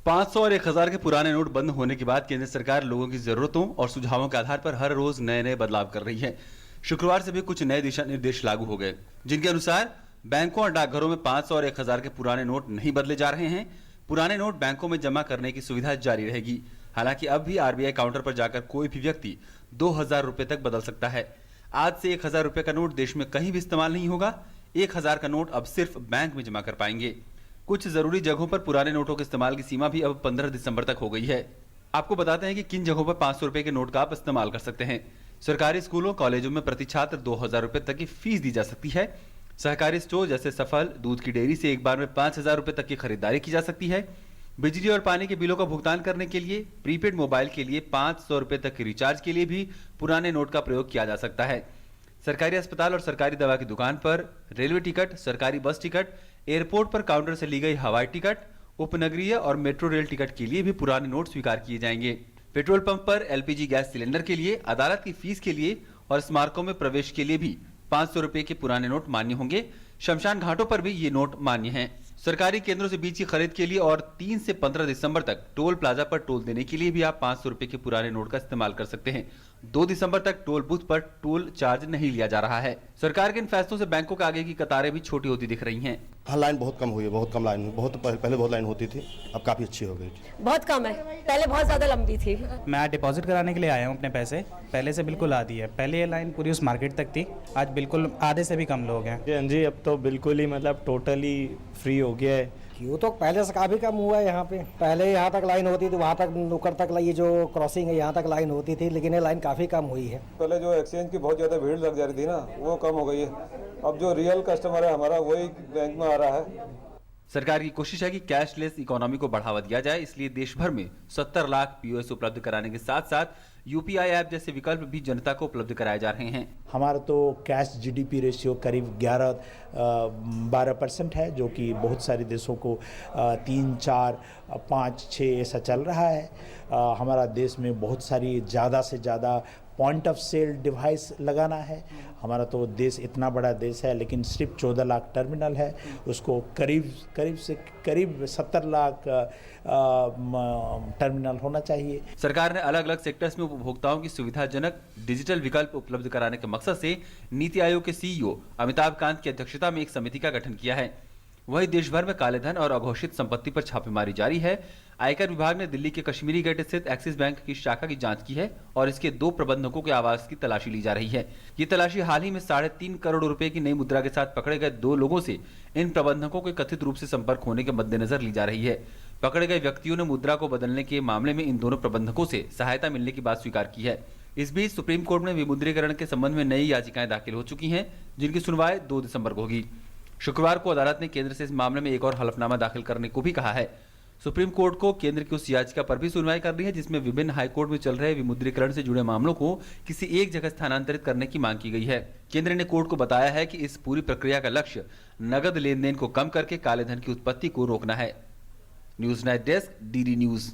500 और 1000 के पुराने नोट बंद होने के बाद केंद्र सरकार लोगों की जरूरतों और सुझावों के आधार पर हर रोज नए नए बदलाव कर रही है। शुक्रवार से भी कुछ नए दिशा निर्देश लागू हो गए, जिनके अनुसार बैंकों और डाकघरों में 500 और 1000 के पुराने नोट नहीं बदले जा रहे हैं। पुराने नोट बैंकों में जमा करने की सुविधा जारी रहेगी। हालांकि अब भी आरबीआई काउंटर पर जाकर कोई भी व्यक्ति 2000 रुपए तक बदल सकता है। आज से 1000 रुपए का नोट देश में कहीं भी इस्तेमाल नहीं होगा। 1000 का नोट अब सिर्फ बैंक में जमा कर पाएंगे। कुछ जरूरी जगहों पर पुराने नोटों के इस्तेमाल की सीमा भी अब 15 दिसंबर तक हो गई है। आपको बताते हैं कि किन जगहों पर 500 रुपए के नोट का आप इस्तेमाल कर सकते हैं। सरकारी स्कूलों कॉलेजों में प्रति छात्र 2000 रुपए तक की फीस दी जा सकती है। सहकारी स्टोर जैसे सफल दूध की डेयरी से एक बार में 5000 रुपए तक की खरीदारी की जा सकती है। बिजली और पानी के बिलों का भुगतान करने के लिए, प्रीपेड मोबाइल के लिए 500 रुपए तक के रिचार्ज के लिए भी पुराने नोट का प्रयोग किया जा सकता है। सरकारी अस्पताल और सरकारी दवा की दुकान पर, रेलवे टिकट, सरकारी बस टिकट, एयरपोर्ट पर काउंटर से ली गई हवाई टिकट, उपनगरीय और मेट्रो रेल टिकट के लिए भी पुराने नोट स्वीकार किए जाएंगे। पेट्रोल पंप पर, एलपीजी गैस सिलेंडर के लिए, अदालत की फीस के लिए और स्मारकों में प्रवेश के लिए भी 500 रुपए के पुराने नोट मान्य होंगे। शमशान घाटों पर भी ये नोट मान्य हैं। सरकारी केंद्रों से बीज की खरीद के लिए और 3 से 15 दिसंबर तक टोल प्लाजा पर टोल देने के लिए भी आप 500 रुपए के पुराने नोट का इस्तेमाल कर सकते हैं। 2 दिसंबर तक टोल बूथ पर टोल चार्ज नहीं लिया जा रहा है। सरकार के इन फैसलों से बैंकों के आगे की कतारें भी छोटी होती दिख रही हैं। हाँ, लाइन बहुत कम हुई है, बहुत कम लाइन, बहुत पहले बहुत लाइन होती थी, अब काफी अच्छी हो गई। बहुत कम है, पहले बहुत ज्यादा लंबी थी। मैं डिपॉजिट कराने के लिए आया हूँ अपने पैसे, पहले से बिल्कुल आधी है। पहले ये लाइन पूरी उस मार्केट तक थी, आज बिल्कुल आधे से भी कम लोग हैं। जी, अब तो बिल्कुल ही मतलब टोटली फ्री हो गया है। क्यों तो पहले से काफ़ी कम हुआ है यहाँ पे। पहले यहाँ तक लाइन होती थी, वहाँ तक नुक्कड़ तक ये जो क्रॉसिंग है यहाँ तक लाइन होती थी, लेकिन ये लाइन काफ़ी कम हुई है। पहले जो एक्सचेंज की बहुत ज़्यादा भीड़ लग जा रही थी ना, वो कम हो गई है। अब जो रियल कस्टमर है हमारा, वही बैंक में आ रहा है। सरकार की कोशिश है कि कैशलेस इकोनॉमी को बढ़ावा दिया जाए, इसलिए देश भर में 70 लाख पीओएस उपलब्ध कराने के साथ साथ यूपीआई ऐप जैसे विकल्प भी जनता को उपलब्ध कराए जा रहे हैं। हमारा तो कैश जीडीपी रेशियो करीब 12% है, जो कि बहुत सारे देशों को 3, 4, 5, 6 ऐसा चल रहा है। हमारा देश में बहुत सारी ज़्यादा से ज़्यादा पॉइंट ऑफ सेल डिवाइस लगाना है। हमारा तो देश इतना बड़ा देश है, लेकिन सिर्फ 14 लाख टर्मिनल है, उसको करीब 70 लाख टर्मिनल होना चाहिए। सरकार ने अलग अलग सेक्टर्स में उपभोक्ताओं की सुविधाजनक डिजिटल विकल्प उपलब्ध कराने के मकसद से नीति आयोग के सीईओ अमिताभ कांत की अध्यक्षता में एक समिति का गठन किया है। वहीं देश भर में काले धन और अघोषित संपत्ति पर छापेमारी जारी है। आयकर विभाग ने दिल्ली के कश्मीरी गेट स्थित एक्सिस बैंक की शाखा की जांच की है और इसके 2 प्रबंधकों के आवास की तलाशी ली जा रही है। ये तलाशी हाल ही में 3.5 करोड़ रुपए की नई मुद्रा के साथ पकड़े गए 2 लोगों से इन प्रबंधकों के कथित रूप से संपर्क होने के मद्देनजर ली जा रही है। पकड़े गए व्यक्तियों ने मुद्रा को बदलने के मामले में इन दोनों प्रबंधकों से सहायता मिलने की बात स्वीकार की है। इस बीच सुप्रीम कोर्ट में विमुद्रीकरण के संबंध में नई याचिकाएं दाखिल हो चुकी हैं, जिनकी सुनवाई 2 दिसंबर को होगी। शुक्रवार को अदालत ने केंद्र से इस मामले में एक और हलफनामा दाखिल करने को भी कहा है। सुप्रीम कोर्ट को केंद्र की उस याचिका पर भी सुनवाई करनी है जिसमें विभिन्न हाईकोर्ट में चल रहे विमुद्रीकरण से जुड़े मामलों को किसी एक जगह स्थानांतरित करने की मांग की गई है। केंद्र ने कोर्ट को बताया है कि इस पूरी प्रक्रिया का लक्ष्य नगद लेन देन को कम करके काले धन की उत्पत्ति को रोकना है। News night desk, DD news.